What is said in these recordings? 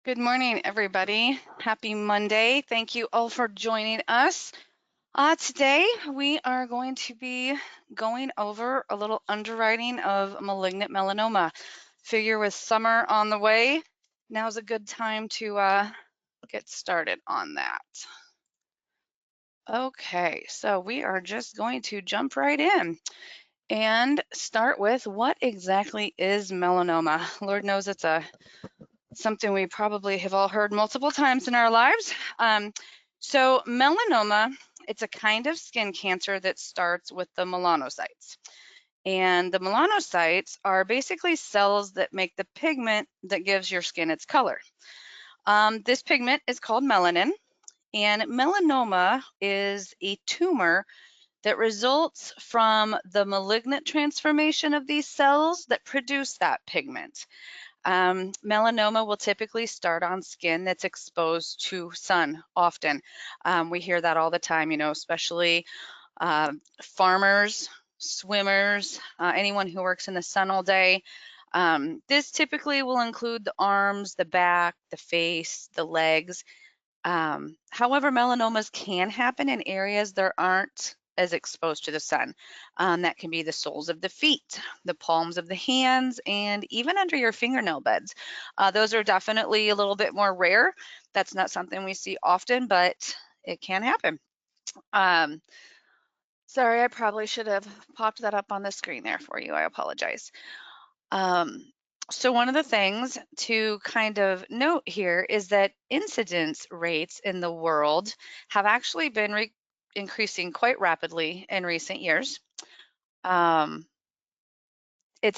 Good morning, everybody. Happy Monday. Thank you all for joining us. Today, we are going to be going over a little underwriting of malignant melanoma. Figure with summer on the way, now's a good time to get started on that. Okay, so we are just going to jump right in and start with what exactly is melanoma. Lord knows it's something we probably have all heard multiple times in our lives. So melanoma, it's a kind of skin cancer that starts with the melanocytes. And the melanocytes are basically cells that make the pigment that gives your skin its color. This pigment is called melanin, and melanoma is a tumor that results from the malignant transformation of these cells that produce that pigment. Melanoma will typically start on skin that's exposed to sun often. We hear that all the time, especially farmers, swimmers, anyone who works in the sun all day. This typically will include the arms, the back, the face, the legs. However, melanomas can happen in areas that aren't as exposed to the sun. That can be the soles of the feet, the palms of the hands, and even under your fingernail beds. Those are definitely a little bit more rare. That's not something we see often, but it can happen. Sorry, I probably should have popped that up on the screen there for you. I apologize. Um, so one of the things to kind of note here is that incidence rates in the world have actually been increasing quite rapidly in recent years. It's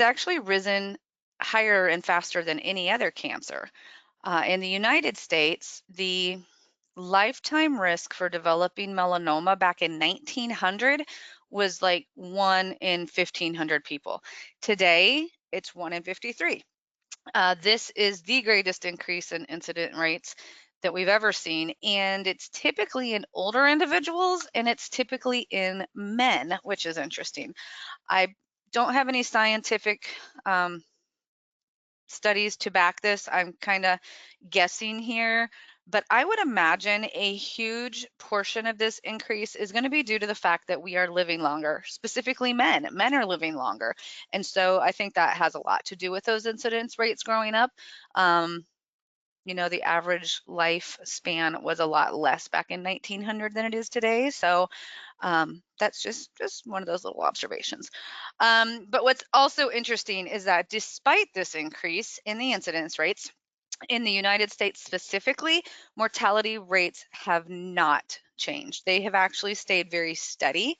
actually risen higher and faster than any other cancer. In the United States, the lifetime risk for developing melanoma back in 1900 was like 1 in 1,500 people. Today, it's 1 in 53. This is the greatest increase in incident rates that we've ever seen, and it's typically in older individuals, and it's typically in men, which is interesting. I don't have any scientific studies to back this. I'm kind of guessing here, but I would imagine a huge portion of this increase is going to be due to the fact that we are living longer, specifically men. Men are living longer. And so I think that has a lot to do with those incidence rates growing up. The average lifespan was a lot less back in 1900 than it is today. So that's just one of those little observations. But what's also interesting is that despite this increase in the incidence rates, in the United States specifically, mortality rates have not changed. They have actually stayed very steady,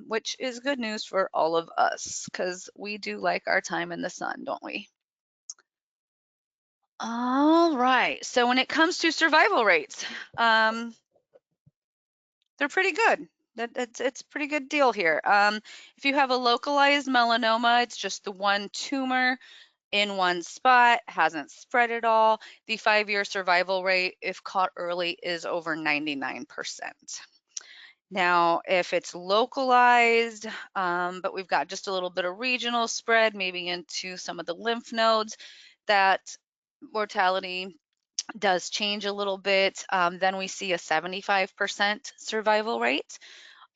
which is good news for all of us because we do like our time in the sun, don't we? All right. So when it comes to survival rates, they're pretty good. It's a pretty good deal here. If you have a localized melanoma, it's just the one tumor in one spot, hasn't spread at all. The 5-year survival rate, if caught early, is over 99%. Now, if it's localized, but we've got just a little bit of regional spread, maybe into some of the lymph nodes, that mortality does change a little bit. Then we see a 75% survival rate.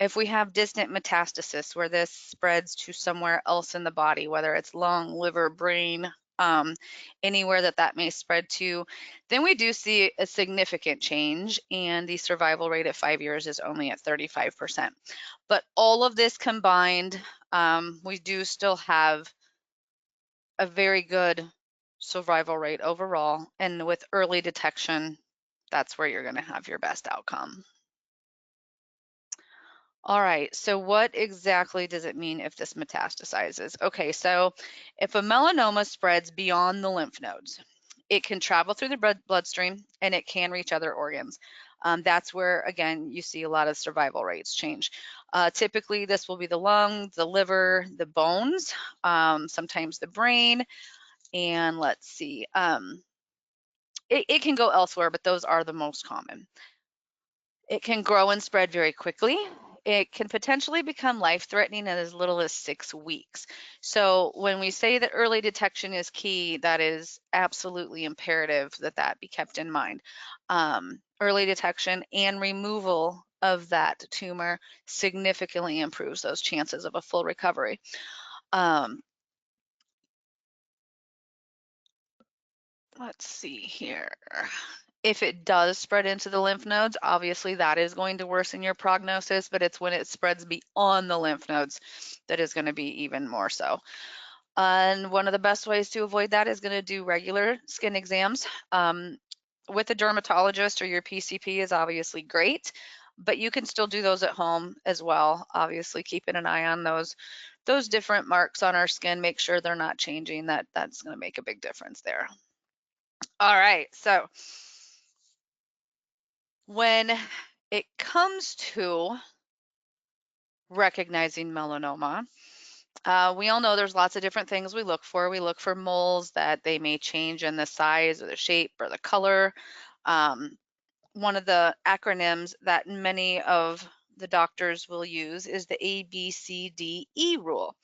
If we have distant metastasis where this spreads to somewhere else in the body, whether it's lung, liver, brain, anywhere that may spread to, then we do see a significant change, and the survival rate at 5 years is only at 35%. But all of this combined, we do still have a very good survival rate overall, and with early detection, that's where you're going to have your best outcome. All right, so what exactly does it mean if this metastasizes? Okay, so if a melanoma spreads beyond the lymph nodes, it can travel through the bloodstream and it can reach other organs. That's where, again, you see a lot of survival rates change. Typically, this will be the lung, the liver, the bones, sometimes the brain, and let's see. It can go elsewhere, but those are the most common. It can grow and spread very quickly. it can potentially become life-threatening in as little as 6 weeks. So when we say that early detection is key, that is absolutely imperative that that be kept in mind. Early detection and removal of that tumor significantly improves those chances of a full recovery. Let's see here. If it does spread into the lymph nodes, obviously that is going to worsen your prognosis, but it's when it spreads beyond the lymph nodes that is going to be even more so. And one of the best ways to avoid that is going to do regular skin exams. With a dermatologist or your PCP is obviously great, but you can still do those at home as well. Obviously, keeping an eye on those different marks on our skin, make sure they're not changing. That's going to make a big difference there. All right, so when it comes to recognizing melanoma, we all know there's lots of different things we look for. We look for moles that they may change in the size or the shape or the color. One of the acronyms that many of the doctors will use is the ABCDE rule.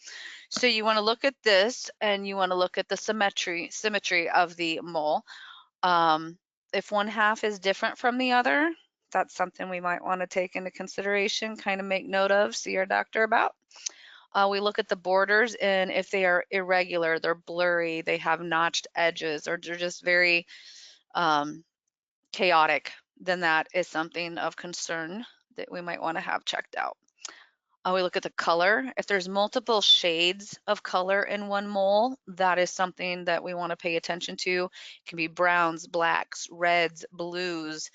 So you want to look at this and you want to look at the symmetry of the mole. If one half is different from the other, that's something we might want to take into consideration, kind of make note of, see our doctor about. We look at the borders, and if they are irregular, they're blurry, they have notched edges, or they're just very chaotic, then that is something of concern that we might want to have checked out. We look at the color. If there's multiple shades of color in one mole, that is something that we want to pay attention to. It can be browns, blacks, reds, blues,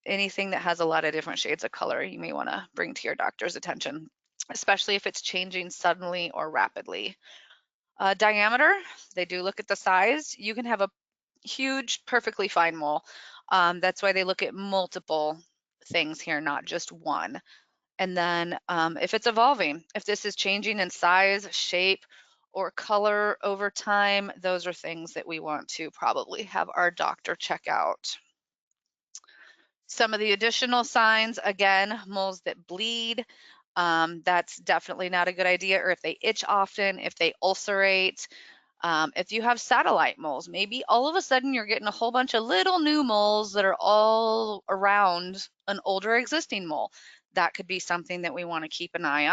anything that has a lot of different shades of color you may want to bring to your doctor's attention, especially if it's changing suddenly or rapidly. Diameter, they do look at the size. You can have a huge, perfectly fine mole. That's why they look at multiple things here, not just one. And then if it's evolving, if this is changing in size, shape, or color over time, those are things that we want to probably have our doctor check out. Some of the additional signs, again, moles that bleed, that's definitely not a good idea, or if they itch often, if they ulcerate, if you have satellite moles, maybe all of a sudden you're getting a whole bunch of little new moles that are all around an older existing mole. That could be something that we want to keep an eye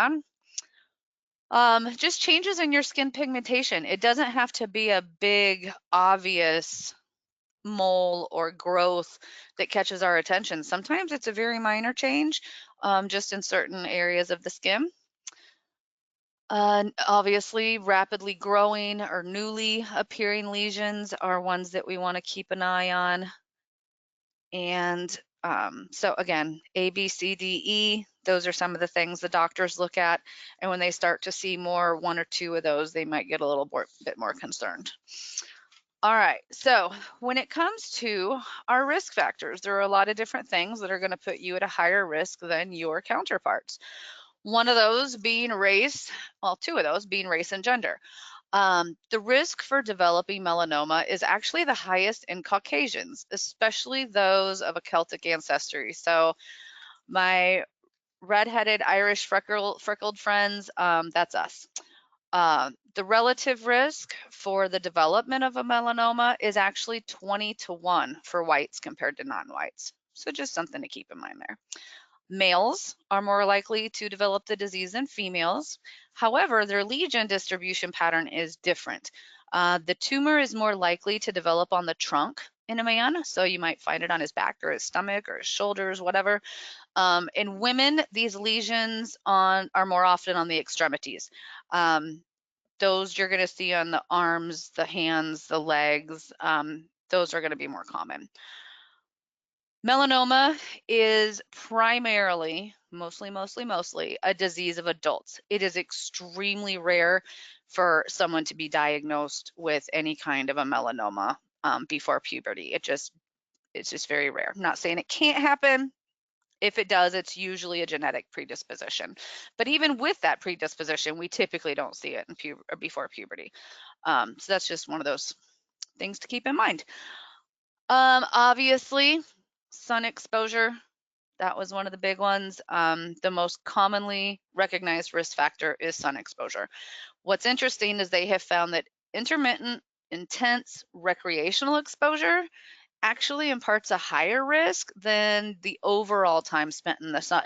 on. Just changes in your skin pigmentation. It doesn't have to be a big, obvious mole or growth that catches our attention. Sometimes it's a very minor change, just in certain areas of the skin. Obviously, rapidly growing or newly appearing lesions are ones that we want to keep an eye on. And so again, A, B, C, D, E, those are some of the things the doctors look at. And when they start to see more, one or two of those, they might get a little bit more concerned. All right, so when it comes to our risk factors, there are a lot of different things that are going to put you at a higher risk than your counterparts. One of those being race, well, two of those being race and gender. The risk for developing melanoma is actually the highest in Caucasians, especially those of a Celtic ancestry. So my redheaded Irish freckled friends, that's us. The relative risk for the development of a melanoma is actually 20-1 for whites compared to non-whites. So just something to keep in mind there. Males are more likely to develop the disease than females. However, their lesion distribution pattern is different. The tumor is more likely to develop on the trunk in a man, so you might find it on his back or his stomach or his shoulders, whatever. In women, these lesions are more often on the extremities. Those you're going to see on the arms, the hands, the legs. Those are going to be more common. Melanoma is primarily, mostly, a disease of adults. It is extremely rare for someone to be diagnosed with any kind of a melanoma before puberty. It's just very rare. I'm not saying it can't happen. If it does, it's usually a genetic predisposition. But even with that predisposition, we typically don't see it before puberty. So that's just one of those things to keep in mind. Obviously, sun exposure That was one of the big ones. The most commonly recognized risk factor is sun exposure. What's interesting is they have found that intermittent, intense recreational exposure actually imparts a higher risk than the overall time spent in the sun.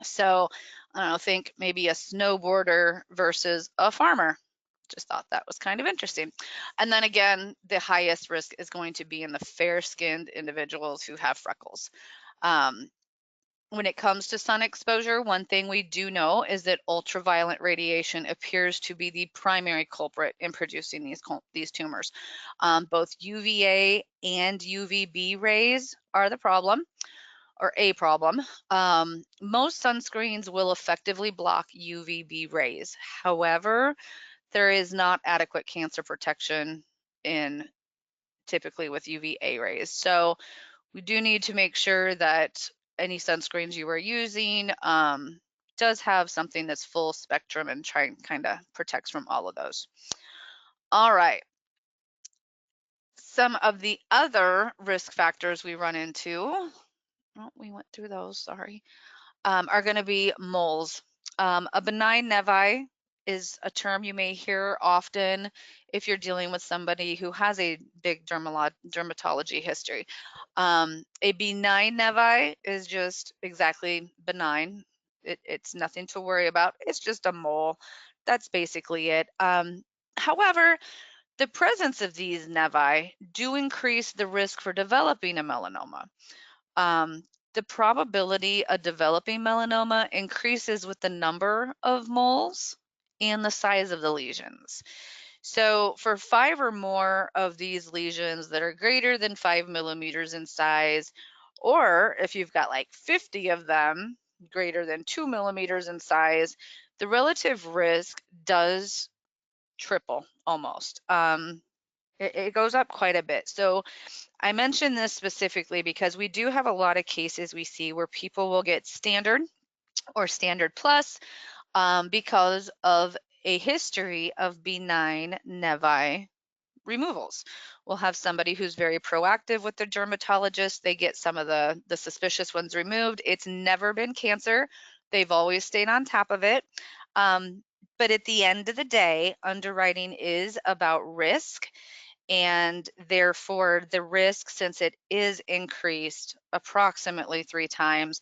So I don't know, think maybe a snowboarder versus a farmer. Just thought that was kind of interesting. And then again, the highest risk is going to be in the fair-skinned individuals who have freckles. Um, when it comes to sun exposure, one thing we do know is that ultraviolet radiation appears to be the primary culprit in producing these tumors. Both UVA and UVB rays are the problem, or a problem. Most sunscreens will effectively block UVB rays. However, there is not adequate cancer protection in typically with UVA rays. So we do need to make sure that any sunscreens you are using does have something that's full spectrum and kind of protects from all of those. All right. Some of the other risk factors we run into, oh, we went through those, sorry, are going to be moles. A benign nevi is a term you may hear often if you're dealing with somebody who has a big dermatology history. A benign nevi is just exactly benign. It's nothing to worry about. It's just a mole. That's basically it. However, the presence of these nevi do increase the risk for developing a melanoma. Um, the probability of developing melanoma increases with the number of moles and the size of the lesions. So for 5 or more of these lesions that are greater than 5 millimeters in size, or if you've got like 50 of them greater than 2 millimeters in size, the relative risk does triple almost. It goes up quite a bit. So I mention this specifically because we do have a lot of cases we see where people will get standard or standard plus because of a history of benign nevi removals. We'll have somebody who's very proactive with their dermatologist. They get some of the suspicious ones removed. It's never been cancer. They've always stayed on top of it. But at the end of the day, underwriting is about risk, and therefore the risk, since it is increased approximately 3 times,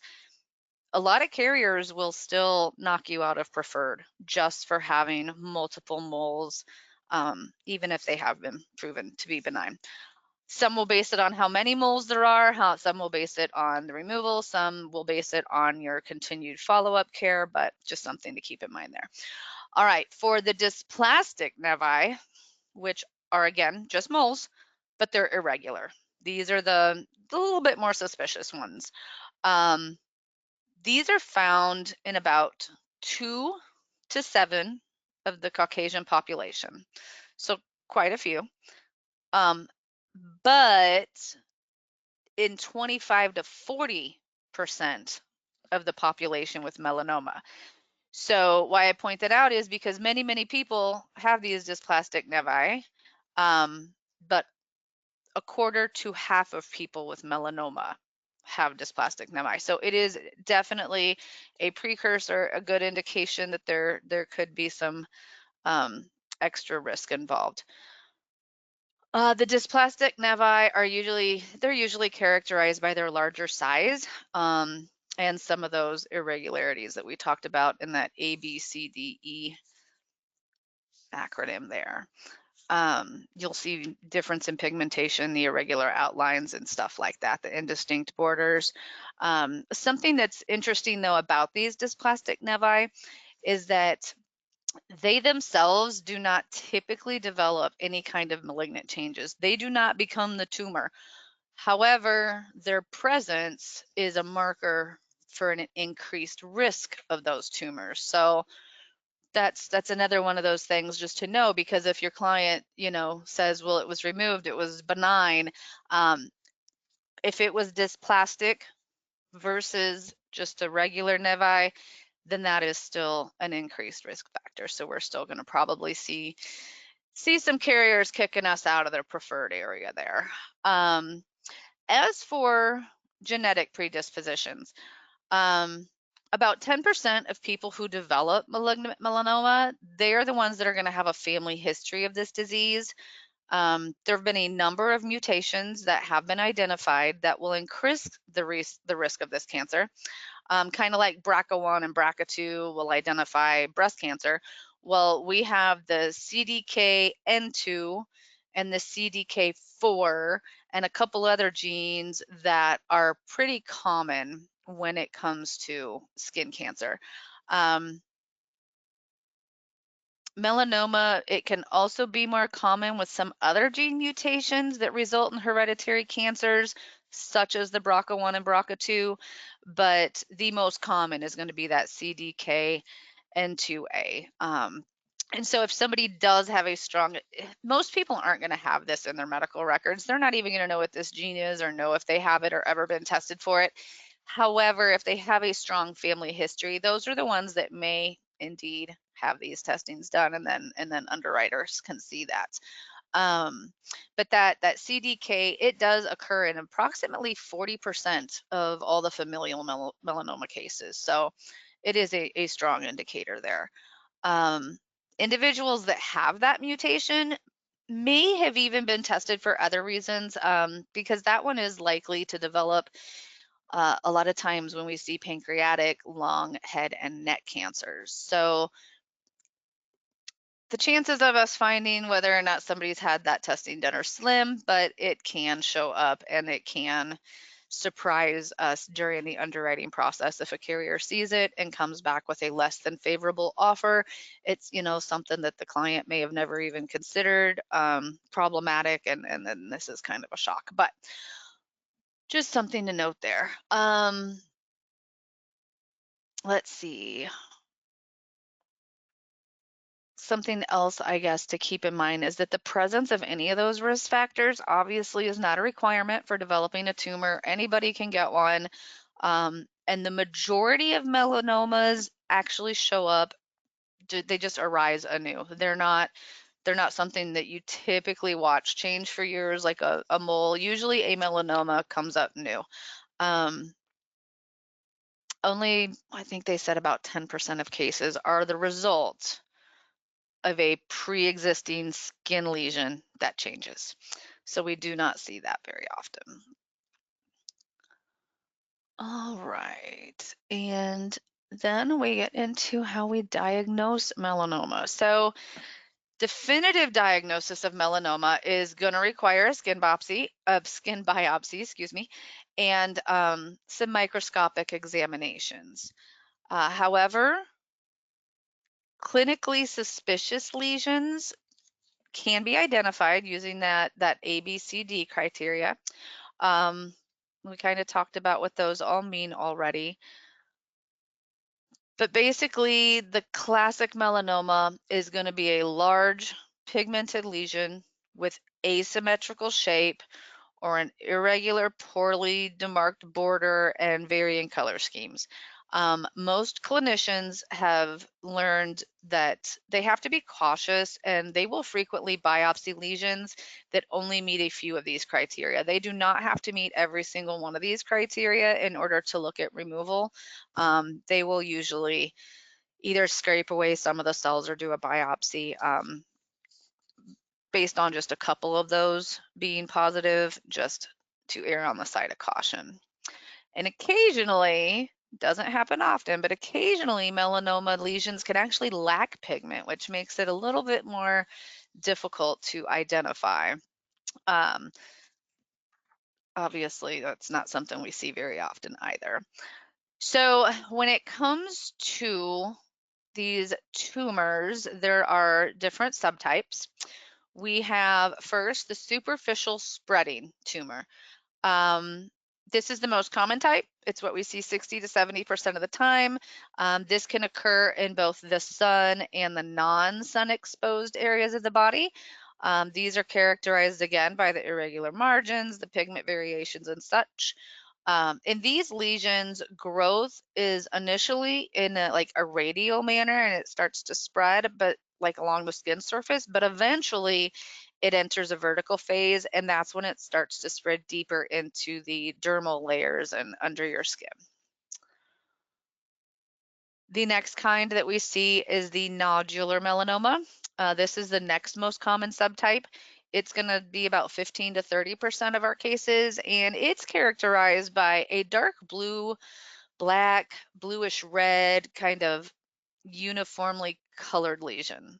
a lot of carriers will still knock you out of preferred just for having multiple moles, even if they have been proven to be benign. Some will base it on how many moles there are, some will base it on the removal, some will base it on your continued follow-up care, but just something to keep in mind there. All right, for the dysplastic nevi, which are again just moles, but they're irregular. These are the little bit more suspicious ones. These are found in about 2 to 7 of the Caucasian population, so quite a few. But in 25 to 40% of the population with melanoma. So why I point that out is because many, many people have these dysplastic nevi, but a quarter to half of people with melanoma have dysplastic nevi. So it is definitely a precursor, a good indication that there could be some extra risk involved. The dysplastic nevi are usually characterized by their larger size and some of those irregularities that we talked about in that ABCDE acronym there. You'll see difference in pigmentation, the irregular outlines and stuff like that, the indistinct borders. Something that's interesting though about these dysplastic nevi is that they themselves do not typically develop any kind of malignant changes. They do not become the tumor. However, their presence is a marker for an increased risk of those tumors. So that's another one of those things just to know, because if your client, says, well, it was removed, it was benign, if it was dysplastic versus just a regular nevi, then that is still an increased risk factor. So we're still going to probably see some carriers kicking us out of their preferred area there. As for genetic predispositions, About 10% of people who develop malignant melanoma, they are the ones that are going to have a family history of this disease. There have been a number of mutations that have been identified that will increase the risk of this cancer. Kind of like BRCA1 and BRCA2 will identify breast cancer. Well, we have the CDKN2 and the CDK4 and a couple other genes that are pretty common when it comes to skin cancer. Melanoma, it can also be more common with some other gene mutations that result in hereditary cancers, such as the BRCA1 and BRCA2, but the most common is going to be that CDKN2A. And so if somebody does have a strong, most people aren't going to have this in their medical records. They're not even going to know what this gene is or know if they have it or ever been tested for it. However, if they have a strong family history, those are the ones that may indeed have these testings done, and then underwriters can see that. But that CDK, it does occur in approximately 40% of all the familial melanoma cases. So it is a strong indicator there. Individuals that have that mutation may have even been tested for other reasons, because that one is likely to develop a lot of times when we see pancreatic, lung, head, and neck cancers. So the chances of us finding whether or not somebody's had that testing done are slim, but it can show up and it can surprise us during the underwriting process. If a carrier sees it and comes back with a less than favorable offer, it's, something that the client may have never even considered problematic, and then this is kind of a shock, but just something to note there. Let's see. Something else, I guess, to keep in mind is that the presence of any of those risk factors obviously is not a requirement for developing a tumor. Anybody can get one. And the majority of melanomas actually show up, they just arise anew. They're not something that you typically watch change for years like a mole. Usually a melanoma comes up new. Only, I think they said about 10% of cases are the result of a pre-existing skin lesion that changes. So we do not see that very often. All right, and then we get into how we diagnose melanoma. So definitive diagnosis of melanoma is going to require a skin biopsy, excuse me, and some microscopic examinations. However, clinically suspicious lesions can be identified using that ABCD criteria. We kind of talked about what those all mean already. But basically, the classic melanoma is going to be a large pigmented lesion with asymmetrical shape or an irregular, poorly demarked border and varying color schemes. Most clinicians have learned that they have to be cautious, and they will frequently biopsy lesions that only meet a few of these criteria. They do not have to meet every single one of these criteria in order to look at removal. They will usually either scrape away some of the cells or do a biopsy. Based on just a couple of those being positive, just to err on the side of caution. And occasionally, doesn't happen often, but occasionally melanoma lesions can actually lack pigment, which makes it a little bit more difficult to identify. Obviously, that's not something we see very often either. So when it comes to these tumors, there are different subtypes. We have first the superficial spreading tumor. This is the most common type. It's what we see 60 to 70% of the time. This can occur in both the sun and the non-sun exposed areas of the body. These are characterized again by the irregular margins, the pigment variations, and such. In these lesions, growth is initially in a radial manner, and it starts to spread, but like along the skin surface, but eventually it enters a vertical phase, and that's when it starts to spread deeper into the dermal layers and under your skin. The next kind that we see is the nodular melanoma. This is the next most common subtype. It's going to be about 15 to 30% of our cases, and it's characterized by a dark blue, black, bluish red, kind of uniformly colored lesion.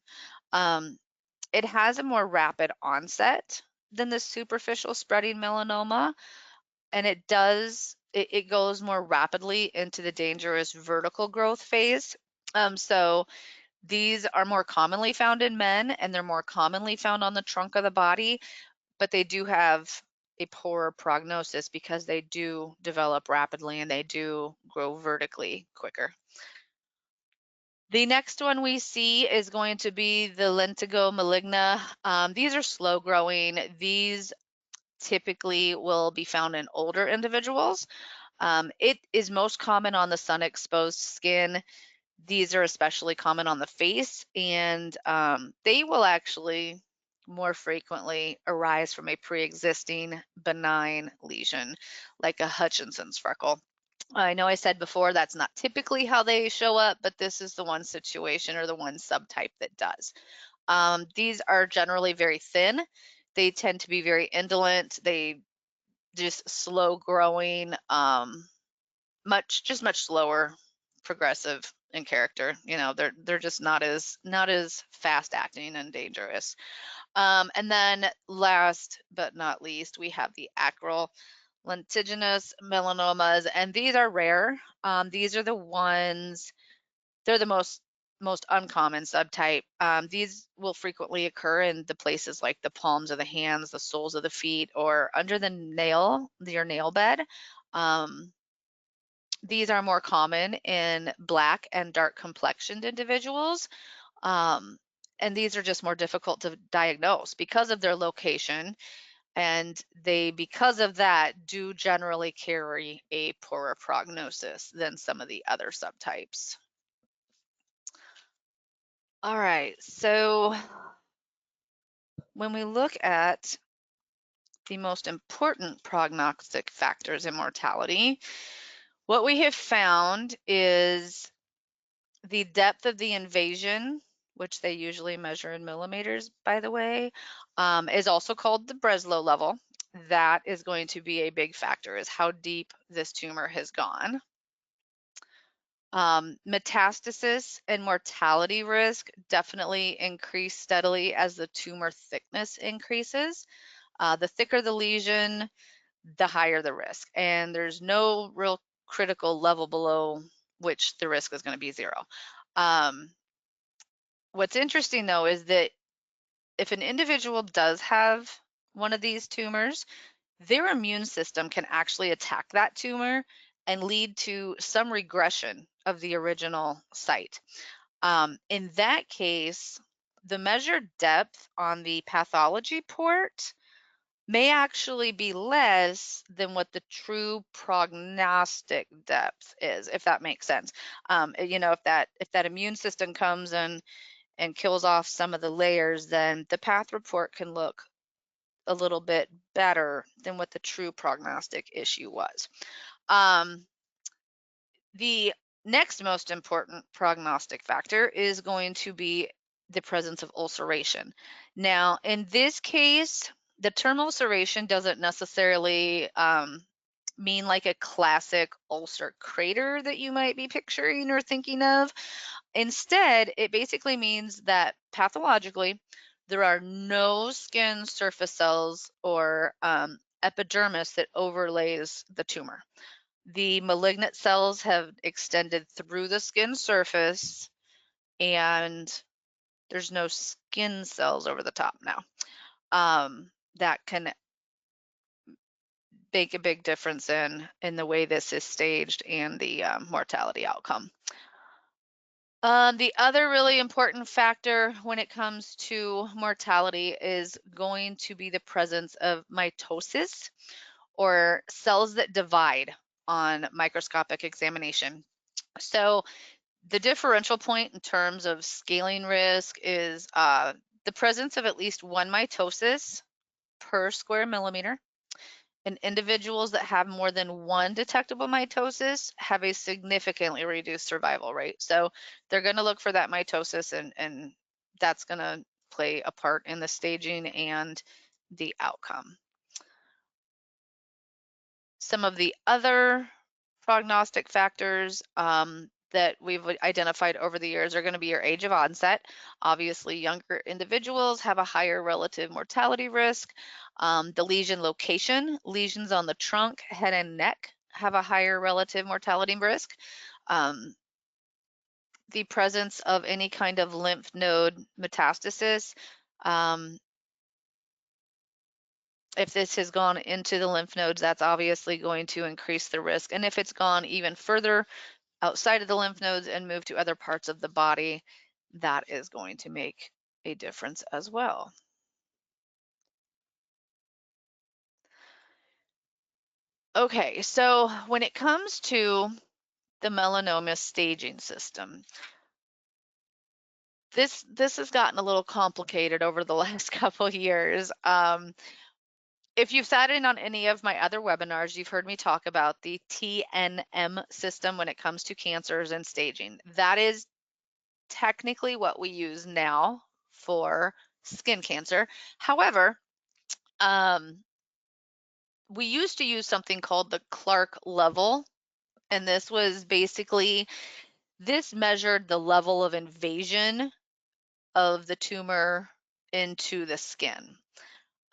It has a more rapid onset than the superficial spreading melanoma, and it goes more rapidly into the dangerous vertical growth phase. So these are more commonly found in men, and they're more commonly found on the trunk of the body, but they do have a poorer prognosis because they do develop rapidly and they do grow vertically quicker. The next one we see is going to be the lentigo maligna. These are slow growing. These typically will be found in older individuals. It is most common on the sun exposed skin. These are especially common on the face, and they will actually more frequently arise from a pre-existing benign lesion, like a Hutchinson's freckle. I know I said before that's not typically how they show up, but this is the one situation or the one subtype that does. These are generally very thin. They tend to be very indolent. They just slow growing, much slower, progressive in character. You know, they're just not as fast acting and dangerous. And then last but not least, we have the acral lentiginous melanomas, and these are rare. These are the ones, they're the most uncommon subtype. These will frequently occur in the places like the palms of the hands, the soles of the feet, or under your nail bed. These are more common in black and dark complexioned individuals. And these are just more difficult to diagnose because of their location, and they, because of that, do generally carry a poorer prognosis than some of the other subtypes. All right, so when we look at the most important prognostic factors in mortality, what we have found is the depth of the invasion, which they usually measure in millimeters, by the way, is also called the Breslow level. That is going to be a big factor, is how deep this tumor has gone. Metastasis and mortality risk definitely increase steadily as the tumor thickness increases. The thicker the lesion, the higher the risk. And there's no real critical level below which the risk is going to be zero. What's interesting though is that if an individual does have one of these tumors, their immune system can actually attack that tumor and lead to some regression of the original site. In that case, the measured depth on the pathology port may actually be less than what the true prognostic depth is, if that makes sense. You know, if that immune system comes and kills off some of the layers, then the path report can look a little bit better than what the true prognostic issue was. The next most important prognostic factor is going to be the presence of ulceration. Now, in this case, the term ulceration doesn't necessarily mean like a classic ulcer crater that you might be picturing or thinking of. Instead, it basically means that pathologically, there are no skin surface cells or epidermis that overlays the tumor. The malignant cells have extended through the skin surface, and there's no skin cells over the top now. That can make a big difference in the way this is staged and the mortality outcome. The other really important factor when it comes to mortality is going to be the presence of mitosis, or cells that divide on microscopic examination. So the differential point in terms of scaling risk is the presence of at least one mitosis per square millimeter and individuals that have more than one detectable mitosis have a significantly reduced survival rate. So they're going to look for that mitosis, and that's going to play a part in the staging and the outcome. Some of the other prognostic factors that we've identified over the years are going to be your age of onset. Obviously, younger individuals have a higher relative mortality risk. The lesion location, lesions on the trunk, head, and neck have a higher relative mortality risk. The presence of any kind of lymph node metastasis, if this has gone into the lymph nodes, that's obviously going to increase the risk. And if it's gone even further outside of the lymph nodes and moved to other parts of the body, that is going to make a difference as well. Okay, so when it comes to the melanoma staging system, this has gotten a little complicated over the last couple years. If you've sat in on any of my other webinars, you've heard me talk about the TNM system when it comes to cancers and staging. That is technically what we use now for skin cancer. However, we used to use something called the Clark level, and this was basically, this measured the level of invasion of the tumor into the skin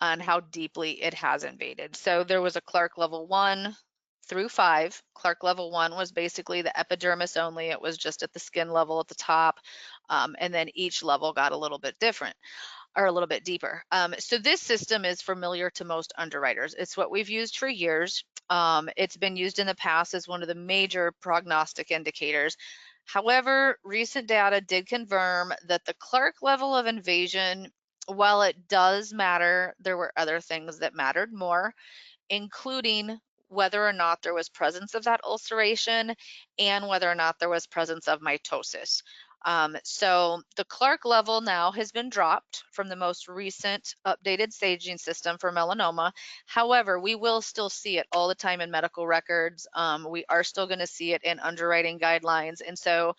and how deeply it has invaded. So there was a Clark level 1 through 5. Clark level 1 was basically the epidermis only. It was just at the skin level at the top, and then each level got a little bit different, or a little bit deeper. So this system is familiar to most underwriters. It's what we've used for years. It's been used in the past as one of the major prognostic indicators. However, recent data did confirm that the Clark level of invasion, while it does matter, there were other things that mattered more, including whether or not there was presence of that ulceration and whether or not there was presence of mitosis. So the Clark level now has been dropped from the most recent updated staging system for melanoma. However, we will still see it all the time in medical records. We are still going to see it in underwriting guidelines. And so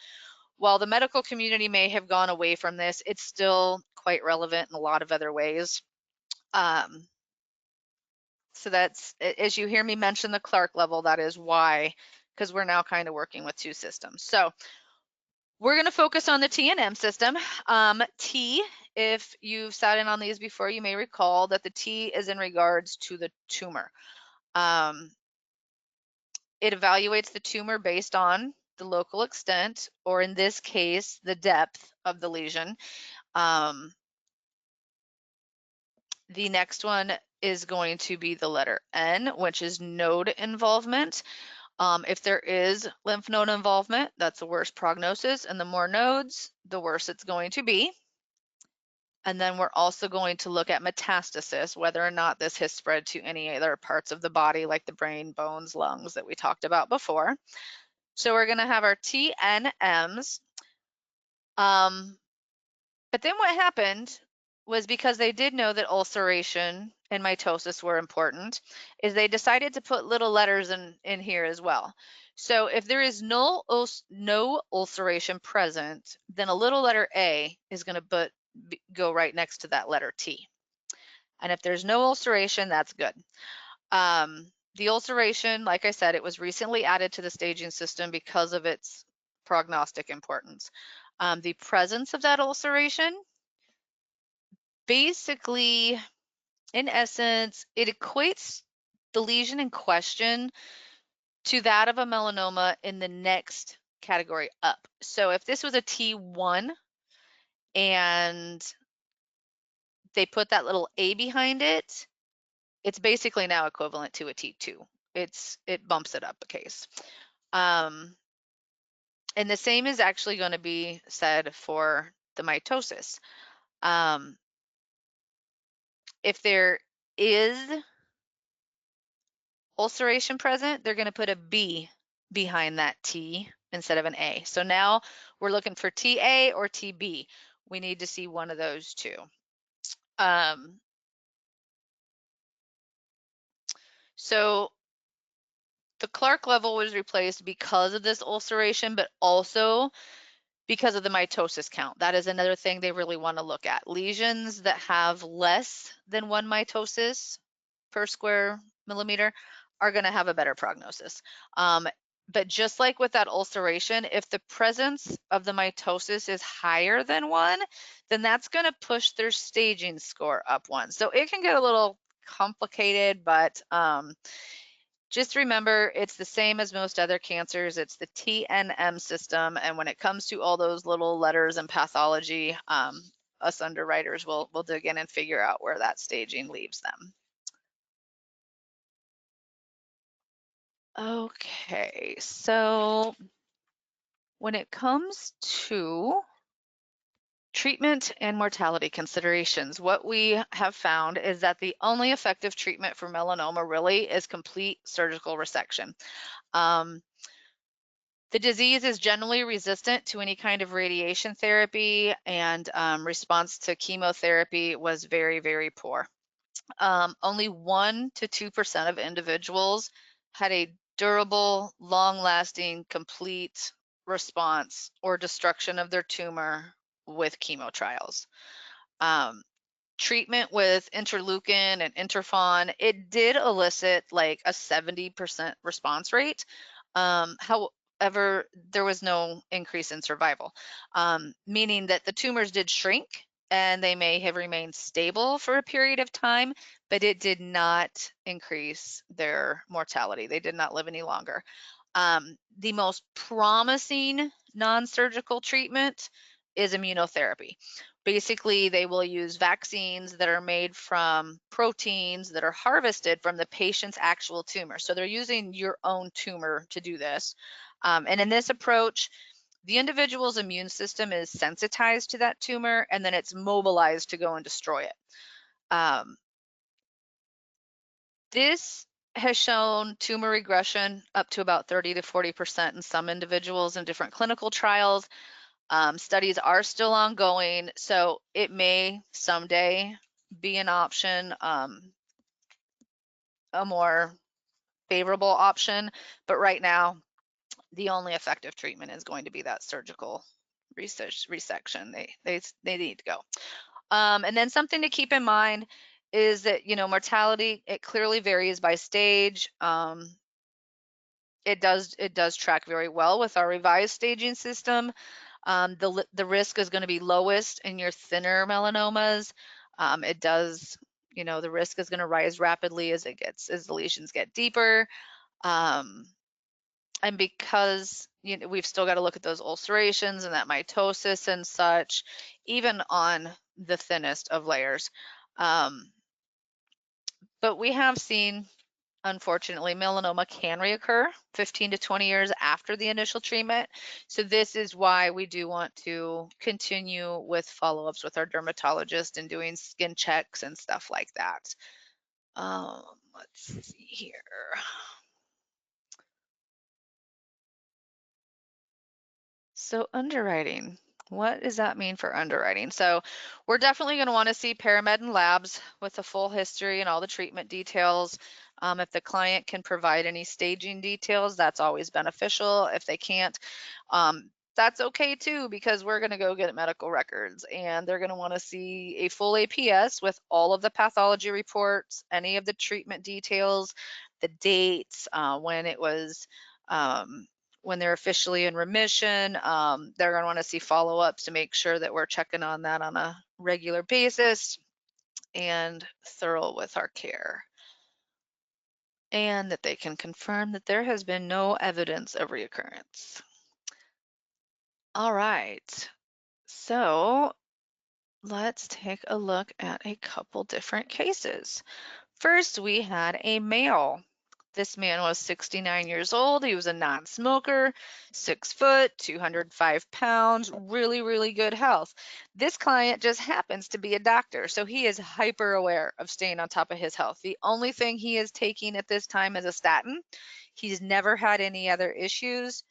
while the medical community may have gone away from this, it's still quite relevant in a lot of other ways. So that's, as you hear me mention the Clark level, that is why, because we're now kind of working with two systems. So we're going to focus on the TNM system. T, if you've sat in on these before, you may recall that the T is in regards to the tumor. It evaluates the tumor based on the local extent, or in this case, the depth of the lesion. The next one is going to be the letter N, which is node involvement. If there is lymph node involvement, that's the worst prognosis, and the more nodes, the worse it's going to be. And then we're also going to look at metastasis, whether or not this has spread to any other parts of the body, like the brain, bones, lungs that we talked about before. So we're going to have our TNMs. But then what happened was, because they did know that ulceration and mitosis were important, is they decided to put little letters in here as well. So if there is no ulceration present, then a little letter A is going to go right next to that letter T. And if there's no ulceration, that's good. The ulceration, like I said, it was recently added to the staging system because of its prognostic importance. The presence of that ulceration, basically, in essence, it equates the lesion in question to that of a melanoma in the next category up. So if this was a T1 and they put that little A behind it, it's basically now equivalent to a T2. It bumps it up a case. And the same is actually going to be said for the mitosis. If there is ulceration present, they're going to put a B behind that T instead of an A. So now we're looking for TA or TB. We need to see one of those two. So the Clark level was replaced because of this ulceration, but also because of the mitosis count. That is another thing they really want to look at. Lesions that have less than 1 mitosis per square millimeter are going to have a better prognosis. But just like with that ulceration, if the presence of the mitosis is higher than 1, then that's going to push their staging score up 1. So it can get a little complicated, but just remember, it's the same as most other cancers. It's the TNM system. And when it comes to all those little letters and pathology, us underwriters will dig in and figure out where that staging leaves them. Okay, so when it comes to treatment and mortality considerations, what we have found is that the only effective treatment for melanoma really is complete surgical resection. The disease is generally resistant to any kind of radiation therapy, and response to chemotherapy was very, very poor. Only 1 to 2% of individuals had a durable, long-lasting, complete response or destruction of their tumor with chemo trials. Treatment with interleukin and interferon, it did elicit like a 70% response rate. However, there was no increase in survival, meaning that the tumors did shrink and they may have remained stable for a period of time, but it did not increase their mortality. They did not live any longer. The most promising non-surgical treatment is immunotherapy. Basically, they will use vaccines that are made from proteins that are harvested from the patient's actual tumor. So they're using your own tumor to do this. And in this approach, the individual's immune system is sensitized to that tumor, and then it's mobilized to go and destroy it. This has shown tumor regression up to about 30 to 40% in some individuals in different clinical trials. Studies are still ongoing, so it may someday be an option, a more favorable option, but right now, the only effective treatment is going to be that surgical resection. They need to go. And then something to keep in mind is that, mortality, it clearly varies by stage. It does track very well with our revised staging system. The risk is going to be lowest in your thinner melanomas. It does, the risk is going to rise rapidly as the lesions get deeper. And because we've still got to look at those ulcerations and that mitosis and such, even on the thinnest of layers. But we have seen, unfortunately, melanoma can reoccur 15 to 20 years after the initial treatment. So this is why we do want to continue with follow-ups with our dermatologist and doing skin checks and stuff like that. Let's see here. So underwriting, what does that mean for underwriting? So we're definitely going to want to see paramed and labs with a full history and all the treatment details. If the client can provide any staging details, that's always beneficial. If they can't, that's okay too, because we're going to go get medical records and they're going to want to see a full APS with all of the pathology reports, any of the treatment details, the dates, when it was, when they're officially in remission. They're going to want to see follow-ups to make sure that we're checking on that on a regular basis and thorough with our care. And that they can confirm that there has been no evidence of reoccurrence. All right, so let's take a look at a couple different cases. First, we had a male. This man was 69 years old. He was a non-smoker, 6 foot, 205 pounds, really, really good health. This client just happens to be a doctor, so he is hyper aware of staying on top of his health. The only thing he is taking at this time is a statin. He's never had any other issues.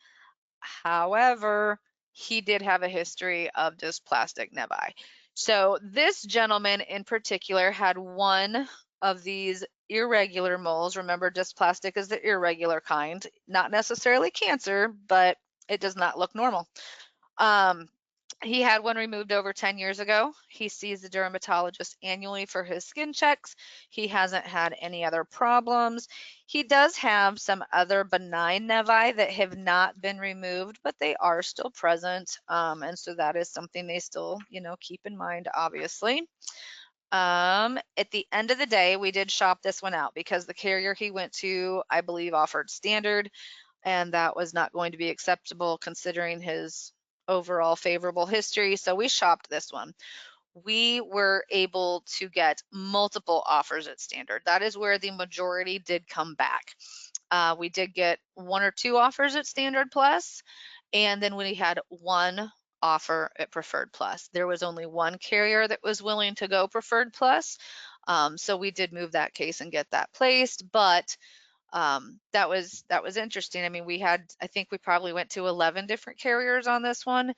However, he did have a history of dysplastic nevi. So this gentleman in particular had one of these irregular moles. Remember, dysplastic is the irregular kind, not necessarily cancer, but it does not look normal. He had one removed over 10 years ago. He sees the dermatologist annually for his skin checks. He hasn't had any other problems. He does have some other benign nevi that have not been removed, but they are still present. And so that is something they still, keep in mind, obviously. At the end of the day, we did shop this one out because the carrier he went to, I believe, offered standard, and that was not going to be acceptable considering his overall favorable history. So we shopped this one. We were able to get multiple offers at standard. That is where the majority did come back. We did get 1 or 2 offers at standard plus, and then we had 1 offer at preferred plus. There was only 1 carrier that was willing to go preferred plus. So we did move that case and get that placed, but that was interesting. I mean, I think we probably went to 11 different carriers on this one.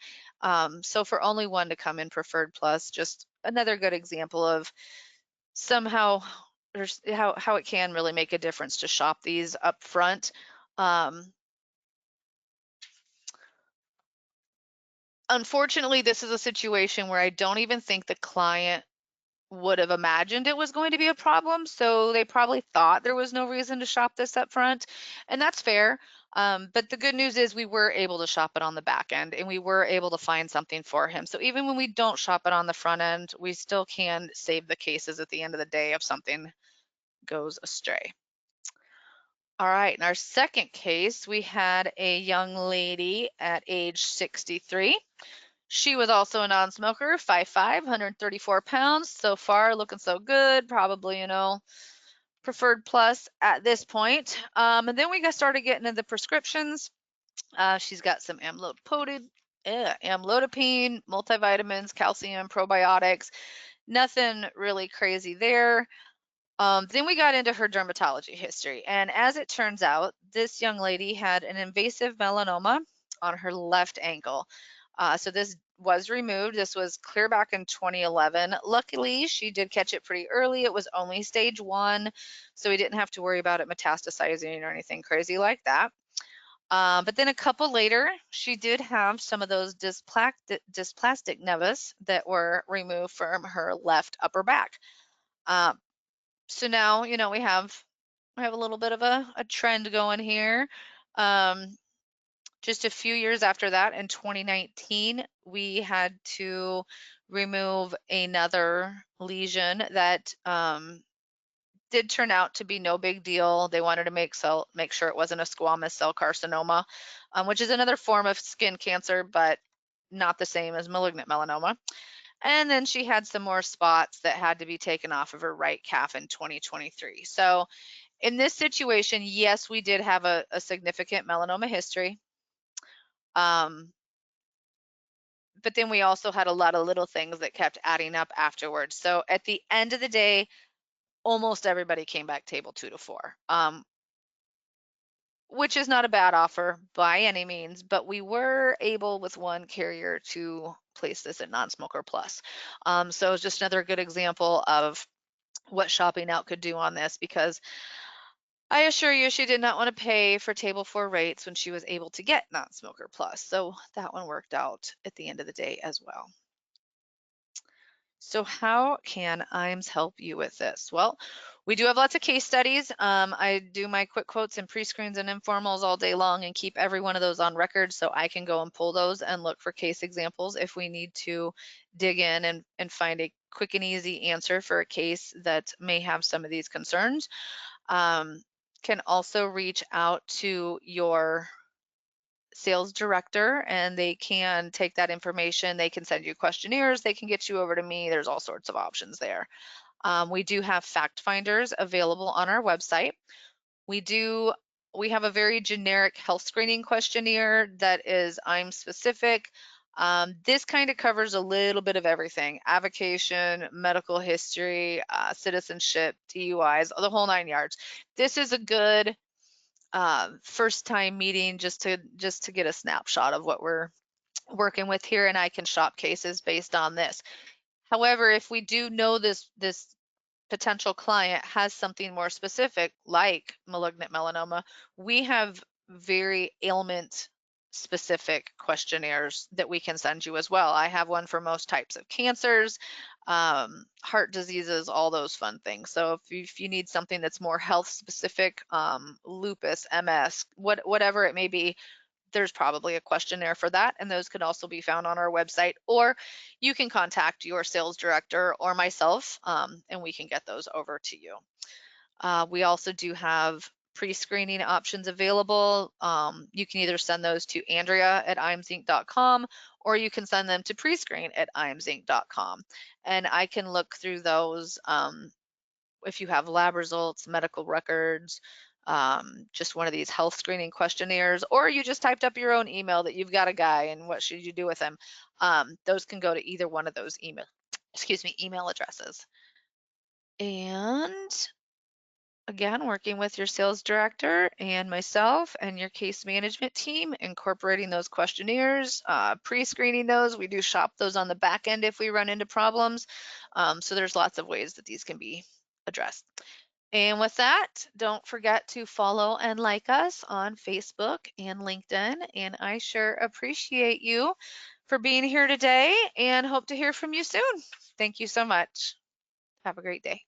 So for only 1 to come in preferred plus, just another good example of somehow there's how it can really make a difference to shop these up front. Unfortunately, this is a situation where I don't even think the client would have imagined it was going to be a problem. So they probably thought there was no reason to shop this up front, and that's fair. But the good news is we were able to shop it on the back end and we were able to find something for him. So even when we don't shop it on the front end, we still can save the cases at the end of the day if something goes astray. All right, in our second case, we had a young lady at age 63. She was also a non-smoker, 5'5", 134 pounds. So far, looking so good. Probably, preferred plus at this point. And then we started getting into the prescriptions. She's got some amlodipine, multivitamins, calcium, probiotics. Nothing really crazy there. Then we got into her dermatology history. And as it turns out, this young lady had an invasive melanoma on her left ankle. So this was removed. This was clear back in 2011. Luckily, she did catch it pretty early. It was only stage 1, so we didn't have to worry about it metastasizing or anything crazy like that. But then a couple later, she did have some of those dysplastic nevus that were removed from her left upper back. So now, we have a little bit of a trend going here. Just a few years after that, in 2019, we had to remove another lesion that did turn out to be no big deal. They wanted to make sure it wasn't a squamous cell carcinoma, which is another form of skin cancer, but not the same as malignant melanoma. And then she had some more spots that had to be taken off of her right calf in 2023. So in this situation, yes, we did have a significant melanoma history. But then we also had a lot of little things that kept adding up afterwards. So at the end of the day, almost everybody came back table 2 to 4, which is not a bad offer by any means, but we were able with 1 carrier to place this at non-smoker plus. So it's just another good example of what shopping out could do on this, because I assure you she did not want to pay for table 4 rates when she was able to get non-smoker plus. So that one worked out at the end of the day as well. So how can IAMS help you with this? Well, we do have lots of case studies. I do my quick quotes and pre-screens and informals all day long and keep every one of those on record so I can go and pull those and look for case examples if we need to dig in and find a quick and easy answer for a case that may have some of these concerns. Can also reach out to your sales director and they can take that information. They can send you questionnaires. They can get you over to me. There's all sorts of options there. We do have fact finders available on our website. We have a very generic health screening questionnaire that is IAMS specific. This kind of covers a little bit of everything: avocation, medical history, citizenship, DUIs, the whole 9 yards. This is a good first time meeting just to get a snapshot of what we're working with here, and I can shop cases based on this. However, if we do know this potential client has something more specific like malignant melanoma, we have very ailment specific questionnaires that we can send you as well. I have one for most types of cancers, heart diseases, all those fun things. So if you need something that's more health specific, lupus, MS, whatever it may be, there's probably a questionnaire for that, and those could also be found on our website, or you can contact your sales director or myself, and we can get those over to you. We also do have pre-screening options available. You can either send those to Andrea at IAMSinc.com, or you can send them to prescreen at IAMSinc.com, and I can look through those. If you have lab results, medical records, just one of these health screening questionnaires, or you just typed up your own email that you've got a guy and what should you do with him, those can go to either one of those email addresses. And again, working with your sales director and myself and your case management team, incorporating those questionnaires, pre-screening those. We do shop those on the back end if we run into problems. So there's lots of ways that these can be addressed. And with that, don't forget to follow and like us on Facebook and LinkedIn. And I sure appreciate you for being here today and hope to hear from you soon. Thank you so much. Have a great day.